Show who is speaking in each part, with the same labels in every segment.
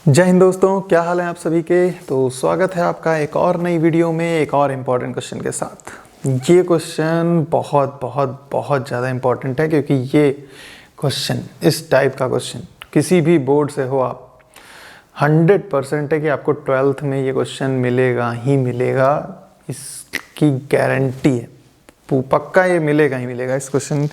Speaker 1: जय हिंद दोस्तों, क्या हाल है आप सभी के। तो स्वागत है आपका एक और नई वीडियो में एक और इम्पॉर्टेंट क्वेश्चन के साथ। ये क्वेश्चन बहुत बहुत बहुत ज़्यादा इम्पॉर्टेंट है क्योंकि ये क्वेश्चन, इस टाइप का क्वेश्चन किसी भी बोर्ड से हो आप 100% है कि आपको 12th में ये क्वेश्चन मिलेगा ही मिलेगा। इसकी गारंटी है, पक्का ये मिलेगा ही मिलेगा। इस क्वेश्चन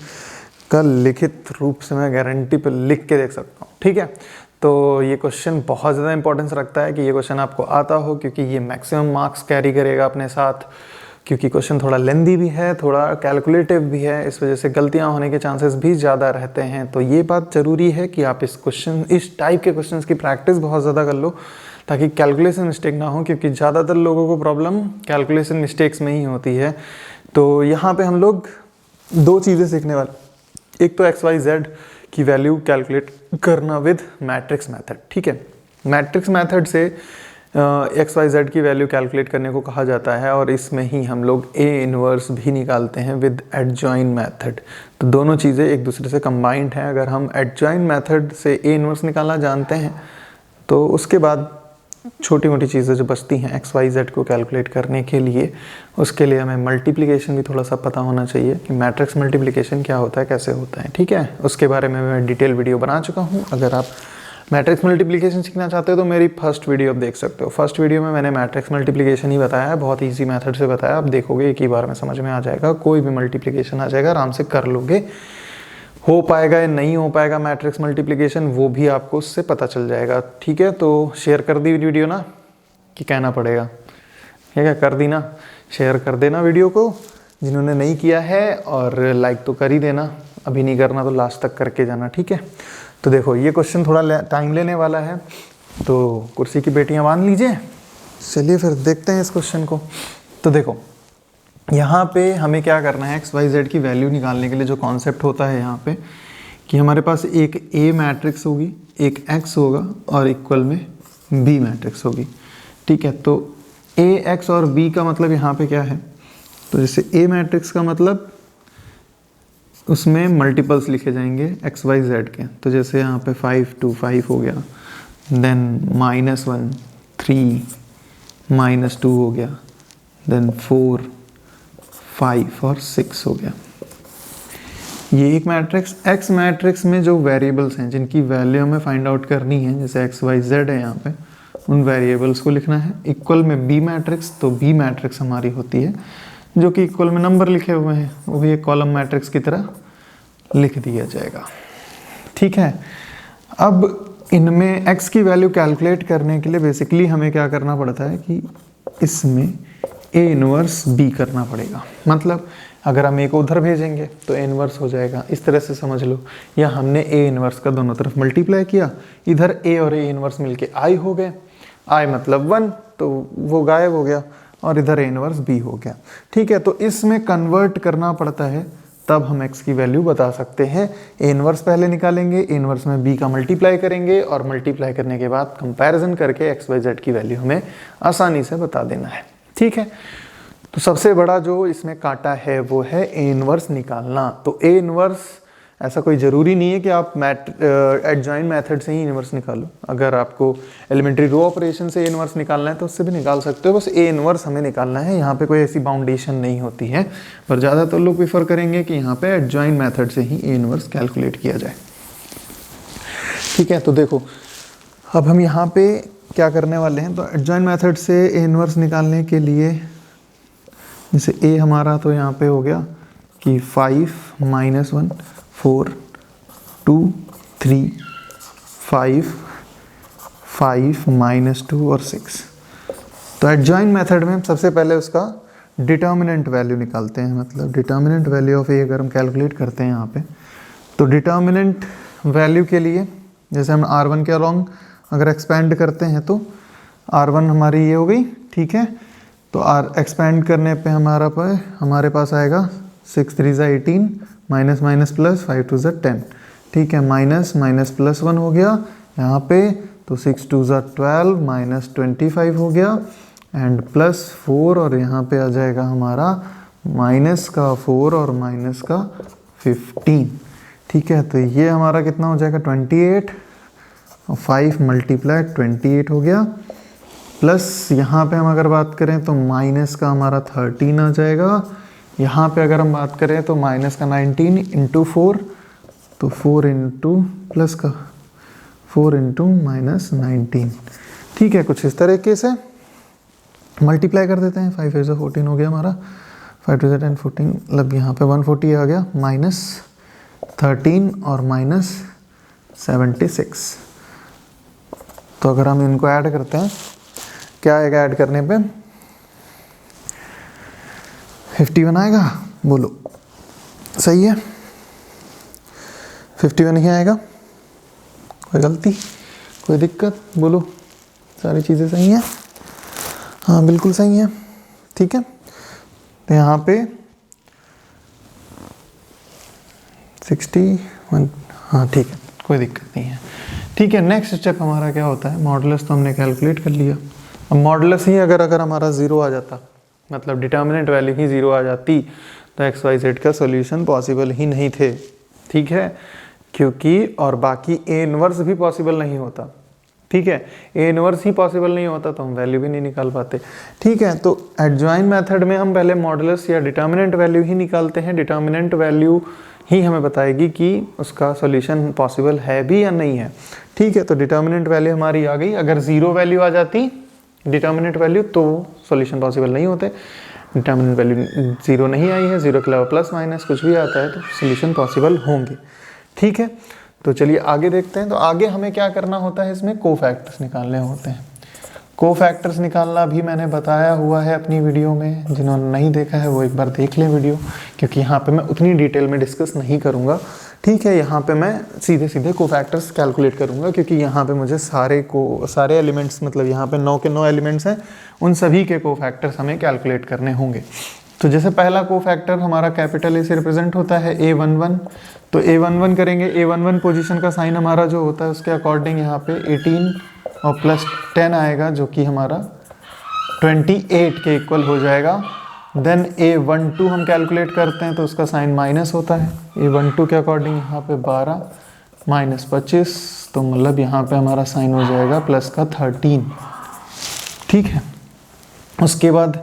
Speaker 1: का लिखित रूप से मैं गारंटी पर लिख के देख सकता हूँ, ठीक है। तो ये क्वेश्चन बहुत ज़्यादा इंपॉर्टेंस रखता है कि ये क्वेश्चन आपको आता हो, क्योंकि ये मैक्सिमम मार्क्स कैरी करेगा अपने साथ। क्योंकि क्वेश्चन थोड़ा लेंदी भी है, थोड़ा कैलकुलेटिव भी है, इस वजह से गलतियां होने के चांसेस भी ज़्यादा रहते हैं। तो ये बात ज़रूरी है कि आप इस टाइप के क्वेश्चंस की प्रैक्टिस बहुत ज़्यादा कर लो, ताकि कैलकुलेशन मिस्टेक ना हो, क्योंकि ज़्यादातर लोगों को प्रॉब्लम कैलकुलेशन मिस्टेक्स में ही होती है। तो यहाँ पर हम लोग दो चीज़ें सीखने वाले, एक तो XYZ की वैल्यू कैलकुलेट करना विद मैट्रिक्स मेथड, ठीक है। मैट्रिक्स मेथड से XYZ की वैल्यू कैलकुलेट करने को कहा जाता है, और इसमें ही हम लोग A इनवर्स भी निकालते हैं विद एडजॉइन मेथड। तो दोनों चीज़ें एक दूसरे से कंबाइंड हैं। अगर हम एडजॉइन मेथड से A इनवर्स निकालना जानते हैं तो उसके बाद छोटी मोटी चीज़ें जो बचती हैं XYZ को कैलकुलेट करने के लिए, उसके लिए हमें मल्टीप्लिकेशन भी थोड़ा सा पता होना चाहिए कि मैट्रिक्स मल्टीप्लिकेशन क्या होता है, कैसे होता है, ठीक है। उसके बारे में मैं डिटेल वीडियो बना चुका हूँ। अगर आप मैट्रिक्स मल्टीप्लिकेशन सीखना चाहते हो तो मेरी फर्स्ट वीडियो आप देख सकते हो। फर्स्ट वीडियो में मैंने मैट्रिक्स मल्टीप्लिकेशन ही बताया है, बहुत ईजी मेथड से बताया। आप देखोगे एक ही बार में समझ में आ जाएगा, कोई भी मल्टीप्लिकेशन आ जाएगा, आराम से कर लोगे। हो पाएगा या नहीं हो पाएगा मैट्रिक्स मल्टीप्लिकेशन, वो भी आपको उससे पता चल जाएगा, ठीक है। तो शेयर कर दी वीडियो ना, कि कहना पड़ेगा, ठीक है, कर दी ना। शेयर कर देना वीडियो को जिन्होंने नहीं किया है, और लाइक तो कर ही देना। अभी नहीं करना तो लास्ट तक करके जाना, ठीक है। तो देखो ये क्वेश्चन थोड़ा टाइम लेने वाला है, तो कुर्सी की बेटियां बांध लीजिए। चलिए फिर देखते हैं इस क्वेश्चन को। तो देखो यहाँ पे हमें क्या करना है, XYZ की वैल्यू निकालने के लिए जो कॉन्सेप्ट होता है यहाँ पे, कि हमारे पास एक A मैट्रिक्स होगी, एक X होगा, और इक्वल में B मैट्रिक्स होगी, ठीक है। तो AX और B का मतलब यहाँ पे क्या है, तो जैसे A मैट्रिक्स का मतलब उसमें मल्टीपल्स लिखे जाएंगे XYZ के। तो जैसे यहाँ पे 5 2 5 हो गया, देन -1 3 -2 हो गया, देन 4 5 और 6 हो गया। ये एक मैट्रिक्स। X मैट्रिक्स में जो वेरिएबल्स हैं जिनकी वैल्यू हमें फाइंड आउट करनी है, जैसे XYZ है यहाँ पे, उन वेरिएबल्स को लिखना है। इक्वल में B मैट्रिक्स, तो B मैट्रिक्स हमारी होती है जो कि इक्वल में नंबर लिखे हुए हैं, वो भी एक कॉलम मैट्रिक्स की तरह लिख दिया जाएगा, ठीक है। अब इनमें X की वैल्यू कैलकुलेट करने के लिए बेसिकली हमें क्या करना पड़ता है कि इसमें A इनवर्स B करना पड़ेगा। मतलब अगर हम A को उधर भेजेंगे तो A इनवर्स हो जाएगा, इस तरह से समझ लो। या हमने A इनवर्स का दोनों तरफ मल्टीप्लाई किया, इधर A और A इनवर्स मिलके I हो गए, I मतलब 1, तो वो गायब हो गया, और इधर A इनवर्स B हो गया, ठीक है। तो इसमें कन्वर्ट करना पड़ता है, तब हम X की वैल्यू बता सकते हैं। A इनवर्स पहले निकालेंगे, A इनवर्स में B का मल्टीप्लाई करेंगे, और मल्टीप्लाई करने के बाद कंपैरिजन करके XYZ की वैल्यू हमें आसानी से बता देना है, ठीक है। तो सबसे बड़ा जो इसमें कांटा है वो है A इनवर्स निकालना। तो A इनवर्स, ऐसा कोई ज़रूरी नहीं है कि आप एडजॉइन मेथड से ही इनवर्स निकालो। अगर आपको एलिमेंट्री रो ऑपरेशन से A इनवर्स निकालना है तो उससे भी निकाल सकते हो, बस A इनवर्स हमें निकालना है। यहाँ पे कोई ऐसी बाउंडेशन नहीं होती है, पर ज़्यादातर लोग प्रीफर करेंगे कि यहाँ पे एडजॉइन मेथड से ही A इनवर्स कैलकुलेट किया जाए, ठीक है। तो देखो अब हम यहाँ पे क्या करने वाले हैं, तो एडजॉइन मेथड से A इनवर्स निकालने के लिए, जैसे A हमारा तो यहाँ पे हो गया कि 5 -1 4 2 3 5 5 -2 और 6। तो एडजॉइन मेथड में सबसे पहले उसका डिटर्मिनेंट वैल्यू निकालते हैं। मतलब डिटर्मिनेंट वैल्यू ऑफ A अगर हम कैलकुलेट करते हैं यहाँ पे, तो डिटर्मिनेंट वैल्यू के लिए जैसे हम R1 के अलॉन्ग अगर एक्सपेंड करते हैं तो R1 हमारी ये हो गई, ठीक है। तो एक्सपेंड करने पे हमारे पास आएगा 6 3 18 माइनस माइनस प्लस 5 2 10, ठीक है। माइनस माइनस प्लस 1 हो गया यहाँ पे, तो 6 2 12 माइनस 25 हो गया, एंड प्लस 4, और यहाँ पे आ जाएगा हमारा माइनस का 4 और माइनस का 15, ठीक है। तो ये हमारा कितना हो जाएगा 28 और 5 मल्टीप्लाई 28 हो गया, प्लस यहाँ पे हम अगर बात करें तो माइनस का हमारा 13 आ जाएगा। यहाँ पे अगर हम बात करें तो माइनस का 19 इंटू 4, तो 4 इंटू प्लस का 4 इंटू माइनस 19। ठीक है, कुछ इस तरीके से मल्टीप्लाई कर देते हैं। 5 ऐसे 14 हो गया हमारा, 5 टू 10 14, मतलब यहाँ पे 140 आ गया, माइनस 13 और माइनस 76। तो अगर हम इनको ऐड करते हैं, क्या आएगा ऐड करने पे? 51 आएगा। बोलो सही है? 51 ही आएगा। कोई गलती, कोई दिक्कत? बोलो सारी चीज़ें सही हैं? हाँ बिल्कुल सही है। ठीक है, तो यहाँ पे 61, हाँ ठीक है, कोई दिक्कत नहीं है। ठीक है, नेक्स्ट स्टेप हमारा क्या होता है? मॉडुलस तो हमने कैलकुलेट कर लिया। अब मॉडुलस ही अगर हमारा 0 आ जाता, मतलब डिटर्मिनेंट वैल्यू ही 0 आ जाती, तो एक्स वाई जेड का सॉल्यूशन पॉसिबल ही नहीं थे। ठीक है, क्योंकि और बाकी ए इनवर्स भी पॉसिबल नहीं होता। ठीक है, ए इनवर्स ही पॉसिबल नहीं होता तो हम वैल्यू भी नहीं निकाल पाते। ठीक है, तो एडजॉइन मेथड में हम पहले मॉडुलस या डिटर्मिनेंट वैल्यू ही निकालते हैं। डिटर्मिनेंट वैल्यू ही हमें बताएगी कि उसका सॉल्यूशन पॉसिबल है भी या नहीं है। ठीक है, तो डिटर्मिनेंट वैल्यू हमारी आ गई। अगर 0 वैल्यू आ जाती डिटर्मिनेंट वैल्यू तो सॉल्यूशन पॉसिबल नहीं होते। डिटर्मिनेंट वैल्यू 0 नहीं आई है, 0 के अलावा प्लस माइनस कुछ भी आता है तो सॉल्यूशन पॉसिबल होंगे। ठीक है, तो चलिए आगे देखते हैं। तो आगे हमें क्या करना होता है? इसमें कोफैक्टर्स निकालने होते हैं। कोफैक्टर्स निकालना भी मैंने बताया हुआ है अपनी वीडियो में, जिन्होंने नहीं देखा है वो एक बार देख लें वीडियो, क्योंकि यहाँ पे मैं उतनी डिटेल में डिस्कस नहीं करूँगा। ठीक है, यहाँ पे मैं सीधे सीधे कोफैक्टर्स कैलकुलेट करूँगा, क्योंकि यहाँ पे मुझे सारे एलिमेंट्स, मतलब यहाँ पे 9 के 9 एलिमेंट्स हैं, उन सभी के कोफैक्टर्स हमें कैलकुलेट करने होंगे। तो जैसे पहला कोफैक्टर हमारा कैपिटल ए से रिप्रेजेंट होता है A11, तो A11 करेंगे। A11 पोजीशन का साइन हमारा जो होता है उसके अकॉर्डिंग यहाँ पे 18 और प्लस 10 आएगा, जो कि हमारा 28 के इक्वल हो जाएगा। देन A12 हम कैलकुलेट करते हैं तो उसका साइन माइनस होता है। A12 के अकॉर्डिंग यहाँ पे 12 माइनस 25, तो मतलब यहाँ पे हमारा साइन हो जाएगा प्लस का 13। ठीक है, उसके बाद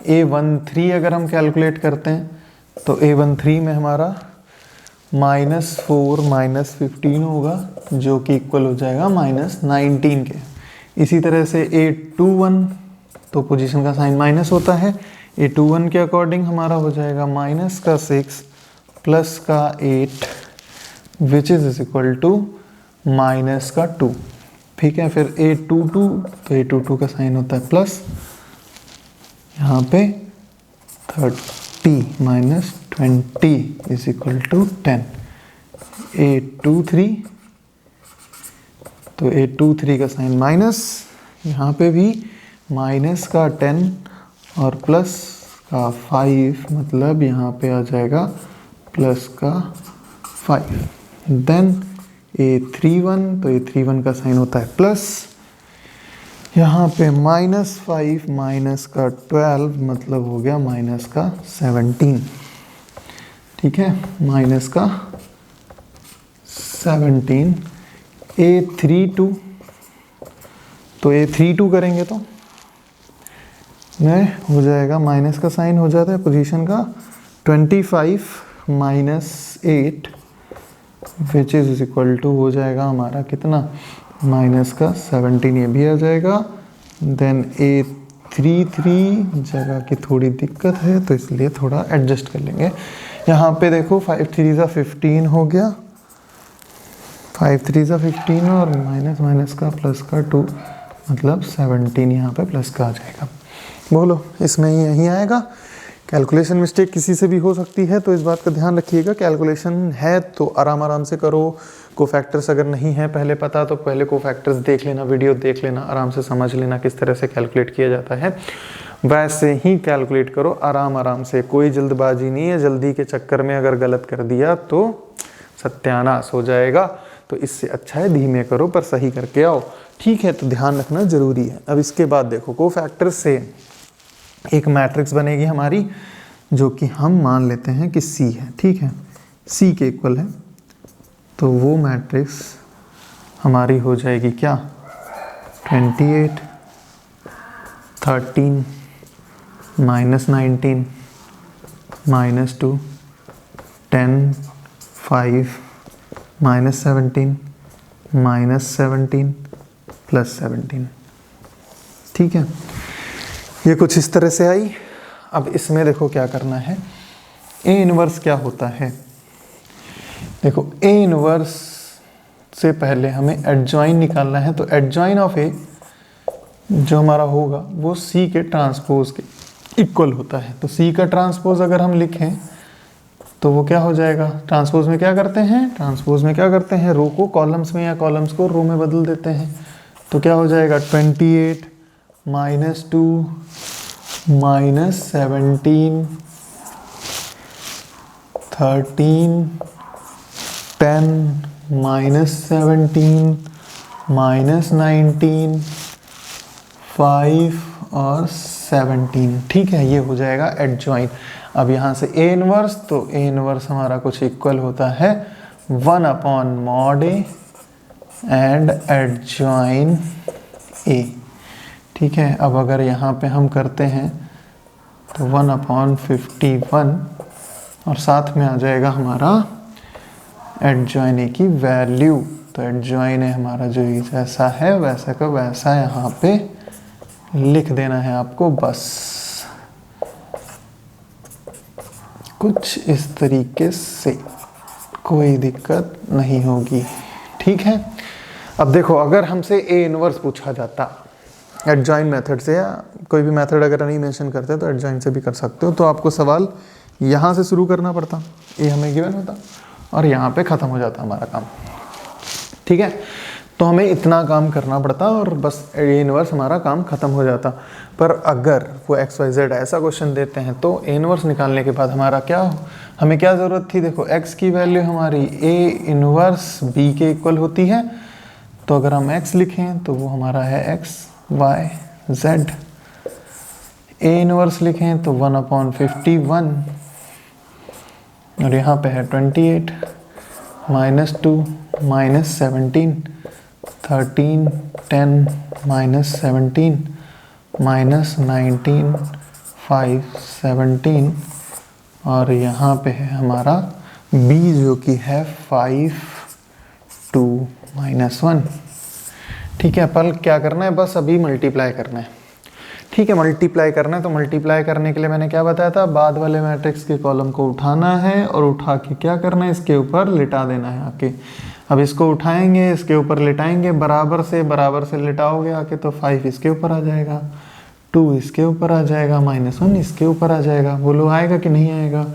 Speaker 1: A13 अगर हम कैलकुलेट करते हैं तो A13 में हमारा -4 -15 होगा, जो कि इक्वल हो जाएगा -19 के। इसी तरह से A21, तो पोजीशन का साइन माइनस होता है। A21 के अकॉर्डिंग हमारा हो जाएगा माइनस का 6 प्लस का 8 which is equal to minus का 2। ठीक है, फिर A22, तो A22 का साइन होता है प्लस, यहाँ पे 30 minus 20 is equal to 10। A23, तो A23 का साइन माइनस, यहाँ पे भी माइनस का 10 और प्लस का 5, मतलब यहाँ पे आ जाएगा प्लस का 5। देन A31, तो A31 का साइन होता है प्लस, यहाँ पे -5 माइनस का 12, मतलब हो गया माइनस का 17। ठीक है, माइनस का 17। A32, तो A32 करेंगे तो में हो जाएगा, माइनस का साइन हो जाता है पोजीशन का 25 minus 8 which is equal to हो जाएगा हमारा कितना, माइनस का 17, ये भी आ जाएगा। देन A33 जगह की थोड़ी दिक्कत है तो इसलिए थोड़ा एडजस्ट कर लेंगे। यहाँ पे देखो 5 3 15 हो गया, 5 3 15 और माइनस माइनस का प्लस का 2, मतलब 17 यहाँ पे प्लस का आ जाएगा। बोलो इसमें यही आएगा। कैलकुलेशन मिस्टेक किसी से भी हो सकती है, तो इस बात का ध्यान रखिएगा। कैलकुलेशन है तो आराम से करो। कोफैक्टर्स अगर नहीं है पहले पता, तो पहले कोफैक्टर्स देख लेना, वीडियो देख लेना, आराम से समझ लेना किस तरह से कैलकुलेट किया जाता है, वैसे ही कैलकुलेट करो आराम से। कोई जल्दबाजी नहीं है, जल्दी के चक्कर में अगर गलत कर दिया तो सत्यानाश हो जाएगा। तो इससे अच्छा है धीमे करो पर सही करके आओ। ठीक है, तो ध्यान रखना जरूरी है। अब इसके बाद देखो, कोफैक्टर से एक मैट्रिक्स बनेगी हमारी, जो कि हम मान लेते हैं कि C है। ठीक है, C के इक्वल है, तो वो मैट्रिक्स हमारी हो जाएगी क्या, 28, 13, -19, -2, 10, 5, -17, -17, +17। ठीक है, ये कुछ इस तरह से आई। अब इसमें देखो क्या करना है, ए इनवर्स क्या होता है। देखो ए इनवर्स से पहले हमें एडजॉइन निकालना है, तो एडजॉइन ऑफ ए जो हमारा होगा वो सी के ट्रांसपोज के इक्वल होता है। तो सी का ट्रांसपोज अगर हम लिखें तो वो क्या हो जाएगा, ट्रांसपोज में क्या करते हैं, ट्रांसपोज में क्या करते हैं, रो को कॉलम्स में या कॉलम्स को रो में बदल देते हैं। तो क्या हो जाएगा, 28, -2, -17, 13, 10, -17, -19, 5 और 17। ठीक है, ये हो जाएगा एडजॉइन। अब यहाँ से ए इनवर्स, तो ए इनवर्स हमारा कुछ इक्वल होता है 1/mod A एंड एडजॉइन ए। ठीक है, अब अगर यहाँ पे हम करते हैं तो 1/51 और साथ में आ जाएगा हमारा एडजॉइन ए की वैल्यू। तो एडजॉइन ए हमारा जो जैसा है वैसा का वैसा यहाँ पे लिख देना है आपको, बस कुछ इस तरीके से, कोई दिक्कत नहीं होगी। ठीक है, अब देखो अगर हमसे ए इनवर्स पूछा जाता एडजॉइन मेथड से, या कोई भी मेथड अगर नहीं मेंशन करते तो एडजॉइन से भी कर सकते हो, तो आपको सवाल यहाँ से शुरू करना पड़ता, ए हमें गिवन होता और यहाँ पे ख़त्म हो जाता हमारा काम। ठीक है, तो हमें इतना काम करना पड़ता और बस ए इनवर्स हमारा काम ख़त्म हो जाता। पर अगर वो XYZ ऐसा क्वेश्चन देते हैं तो ए इनवर्स निकालने के बाद हमारा क्या, हमें क्या ज़रूरत थी, देखो x की वैल्यू हमारी ए इनवर्स b के इक्वल होती है। तो अगर हम x लिखें तो वो हमारा है XYZ। ए इनवर्स लिखें तो 1/51 और यहाँ पे है 28, -2, -17, 13, 10, -17, -19, 5, 17 और यहाँ पे है हमारा b जो कि है 5, 2, -1। ठीक है, पर क्या करना है, बस अभी मल्टीप्लाई करना है। ठीक है, मल्टीप्लाई करना है, तो मल्टीप्लाई करने के लिए मैंने क्या बताया था, बाद वाले मैट्रिक्स के कॉलम को उठाना है और उठा के क्या करना है, इसके ऊपर लिटा देना है आके। अब इसको उठाएंगे, इसके ऊपर लिटाएंगे, बराबर से लिटाओगे आके तो 5 इसके ऊपर आ जाएगा, 2 इसके ऊपर आ जाएगा, -1 इसके ऊपर आ जाएगा। बोलो आएगा कि नहीं आएगा,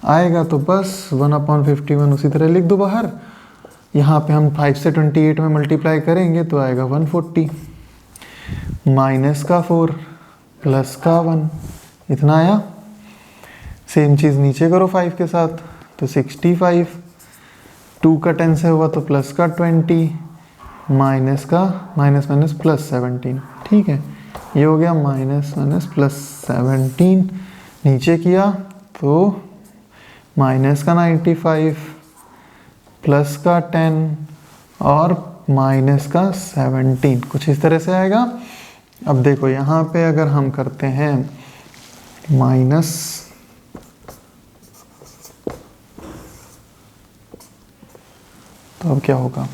Speaker 1: आएगा तो बस 1/51 उसी तरह लिख दो बाहर। यहाँ पे हम 5 से 28 में मल्टीप्लाई करेंगे तो आएगा 140, -4 +1 इतना आया। सेम चीज़ नीचे करो 5 के साथ तो 65, 2 का 10 से हुआ तो प्लस का 20, माइनस +17। ठीक है, ये हो गया -+17। नीचे किया तो -95, प्लस का 10 और -17, कुछ इस तरह से आएगा। अब देखो यहाँ पे अगर हम करते हैं माइनस, तो अब क्या होगा,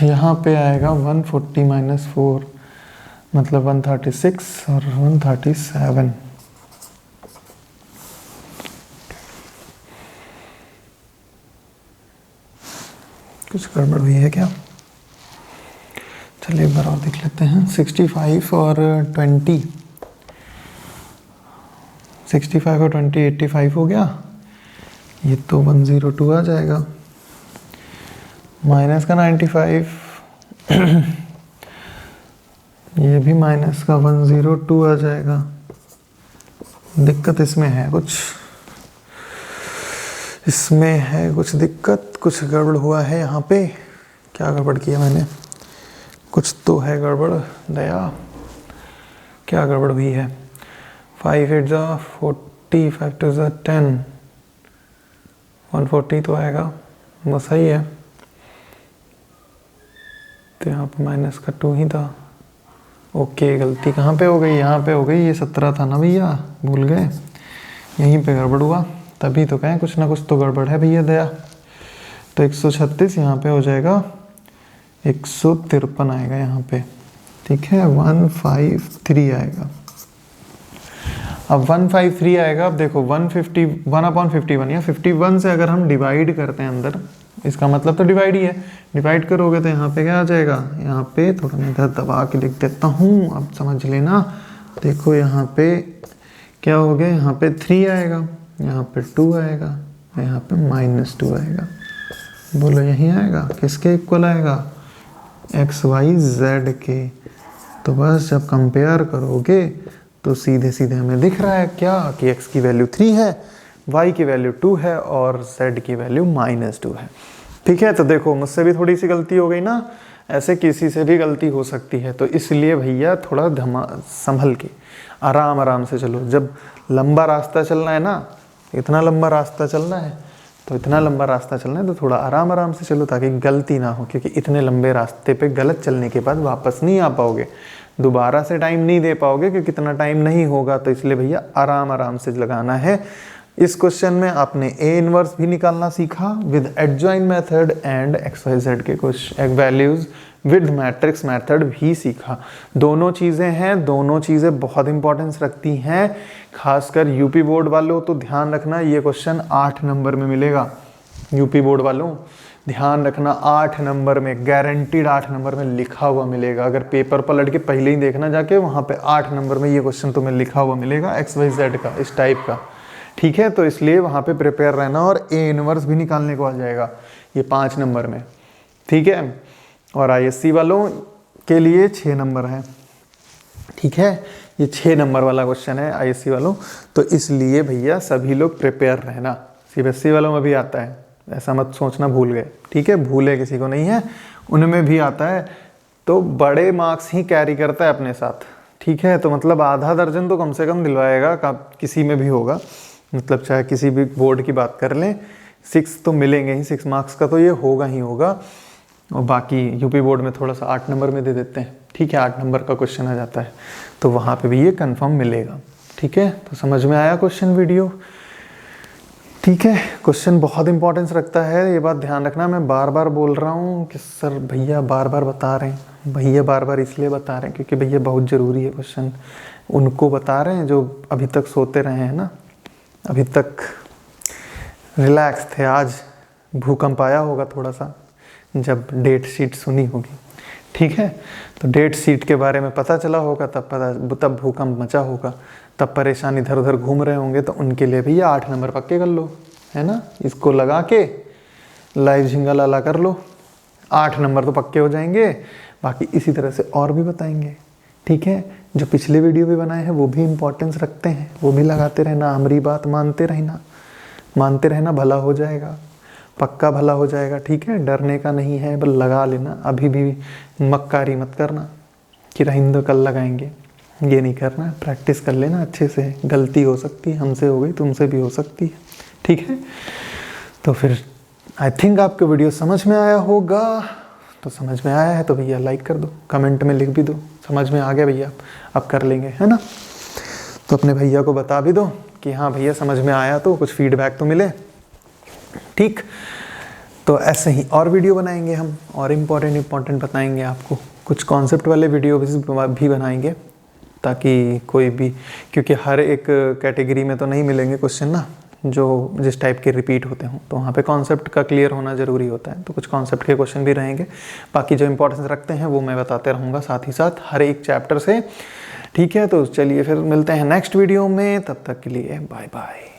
Speaker 1: यहाँ पे आएगा 140 - 4 मतलब 136 और 137। कुछ गड़बड़ हुई है क्या, चलिए एक बार और देख लेते हैं। 65 और 20, 65 और 20 85 हो गया, ये तो 102 आ जाएगा, माइनस का 95 ये भी माइनस का 102 आ जाएगा। दिक्कत इसमें है कुछ, इसमें है कुछ दिक्कत, कुछ गड़बड़ हुआ है यहाँ पे। क्या गड़बड़ किया मैंने, कुछ तो है गड़बड़ दया, क्या गड़बड़ हुई है। 5 8 जा 40, 5 2 जा 10, 140 तो आएगा, बस सही है। तो यहाँ पे माइनस का 2 ही था। ओके, गलती कहाँ पे हो गई? यहाँ पे हो गई। ये 17 था ना भैया, भूल गए, यहीं पे गड़बड़ हुआ। तभी तो कहें कुछ ना कुछ तो गड़बड़ है भैया दया। तो 136 यहाँ पे हो जाएगा 153 आएगा यहाँ पे, ठीक है। 153 आएगा। अब 153 आएगा। अब देखो 1/51 या 51 से अगर हम डिवाइड करते हैं अंदर, इसका मतलब तो डिवाइड ही है। डिवाइड करोगे तो यहाँ पे क्या आ जाएगा? यहाँ पे थोड़ा मैं इधर दबा के लिख देता हूँ, अब समझ लेना। देखो यहाँ पे क्या हो गया? यहाँ पे 3 आएगा, यहाँ पे 2 आएगा, यहाँ पे -2 आएगा। बोलो यही आएगा। किसके इक्वल आएगा? XYZ के। तो बस जब कंपेयर करोगे तो सीधे सीधे हमें दिख रहा है क्या कि x की वैल्यू 3 है, y की वैल्यू 2 है और z की वैल्यू -2 है। ठीक है। तो देखो मुझसे भी थोड़ी सी गलती हो गई ना, ऐसे किसी से भी गलती हो सकती है। तो इसलिए भैया थोड़ा संभल के आराम आराम से चलो। जब लंबा रास्ता चलना है ना, इतना लंबा रास्ता चलना है, तो इतना लंबा रास्ता चलना है तो थोड़ा आराम आराम से चलो ताकि गलती ना हो। क्योंकि इतने लंबे रास्ते पे गलत चलने के बाद वापस नहीं आ पाओगे, दोबारा से टाइम नहीं दे पाओगे क्योंकि इतना टाइम नहीं होगा। तो इसलिए भैया आराम आराम से लगाना है। इस क्वेश्चन में आपने ए इनवर्स भी निकालना सीखा with adjoin method and XYZ के कुछ वैल्यूज विद मैट्रिक्स मेथड भी सीखा। दोनों चीज़ें हैं, दोनों चीज़ें बहुत इंपॉर्टेंस रखती हैं। खासकर यूपी बोर्ड वालों तो ध्यान रखना, ये क्वेश्चन 8 नंबर में मिलेगा। यूपी बोर्ड वालों ध्यान रखना, 8 नंबर में गारंटीड 8 नंबर में लिखा हुआ मिलेगा। अगर पेपर पलट के पहले ही देखना जाके, वहाँ पे 8 नंबर में ये क्वेश्चन तुम्हें लिखा हुआ मिलेगा XYZ का, इस टाइप का। ठीक है। तो इसलिए वहाँ पे प्रिपेयर रहना। और ए इनवर्स भी निकालने को आ जाएगा ये 5 नंबर में। ठीक है। और ISC वालों के लिए 6 नंबर है। ठीक है। ये 6 नंबर वाला क्वेश्चन है ISC वालों। तो इसलिए भैया सभी लोग प्रिपेयर रहना। CBSE वालों में भी आता है, ऐसा मत सोचना भूल गए। ठीक है, भूले किसी को नहीं है, उनमें भी आता है। तो बड़े मार्क्स ही कैरी करता है अपने साथ। ठीक है। तो मतलब आधा दर्जन तो कम से कम दिलवाएगा, किसी में भी होगा। मतलब चाहे किसी भी बोर्ड की बात कर लें, 6 तो मिलेंगे ही, 6 मार्क्स का तो ये होगा ही होगा। और बाकी यूपी बोर्ड में थोड़ा सा 8 नंबर में दे देते हैं। ठीक है, 8 नंबर का क्वेश्चन आ जाता है, तो वहाँ पे भी ये कंफर्म मिलेगा। ठीक है। तो समझ में आया क्वेश्चन वीडियो? ठीक है। क्वेश्चन बहुत इंपॉर्टेंस रखता है, ये बात ध्यान रखना। मैं बार बार बोल रहा हूँ कि सर भैया बार बार बता रहे हैं, भैया बार बार इसलिए बता रहे हैं क्योंकि भैया बहुत ज़रूरी है क्वेश्चन। उनको बता रहे हैं जो अभी तक सोते रहे हैं ना, अभी तक रिलैक्स थे। आज भूकंप आया होगा थोड़ा सा जब डेट शीट सुनी होगी। ठीक है। तो डेट शीट के बारे में पता चला होगा, तब भूकंप मचा होगा, तब परेशान इधर उधर घूम रहे होंगे। तो उनके लिए भैया 8 नंबर पक्के कर लो, है ना। इसको लगा के लाइव झिंगा लाला कर लो, 8 नंबर तो पक्के हो जाएंगे। बाकी इसी तरह से और भी बताएंगे। ठीक है। जो पिछले वीडियो भी बनाए हैं वो भी इम्पोर्टेंस रखते हैं, वो भी लगाते रहना। हमारी बात मानते रहना, भला हो जाएगा, पक्का भला हो जाएगा। ठीक है। डरने का नहीं है, बस लगा लेना। अभी भी मक्कारी मत करना कि रहिंदो कल लगाएंगे, ये नहीं करना। प्रैक्टिस कर लेना अच्छे से। गलती हो सकती है, हमसे हो गई, तुमसे भी हो सकती है। ठीक है। तो फिर आई थिंक आपको वीडियो समझ में आया होगा। तो समझ में आया है तो भैया लाइक कर दो, कमेंट में लिख भी दो समझ में आ गया भैया, अब कर लेंगे, है ना। तो अपने भैया को बता भी दो कि हाँ भैया समझ में आया, तो कुछ फीडबैक तो मिले। ठीक। तो ऐसे ही और वीडियो बनाएंगे हम, और इम्पोर्टेंट बताएंगे आपको। कुछ कॉन्सेप्ट वाले वीडियो भी बनाएंगे ताकि कोई भी, क्योंकि हर एक कैटेगरी में तो नहीं मिलेंगे क्वेश्चन ना जो जिस टाइप के रिपीट होते हों, तो वहाँ पे कॉन्सेप्ट का क्लियर होना ज़रूरी होता है। तो कुछ कॉन्सेप्ट के क्वेश्चन भी रहेंगे, बाकी जो इंपॉर्टेंस रखते हैं वो मैं बताते रहूँगा साथ ही साथ हर एक चैप्टर से। ठीक है। तो चलिए फिर मिलते हैं नेक्स्ट वीडियो में, तब तक के लिए बाय बाय।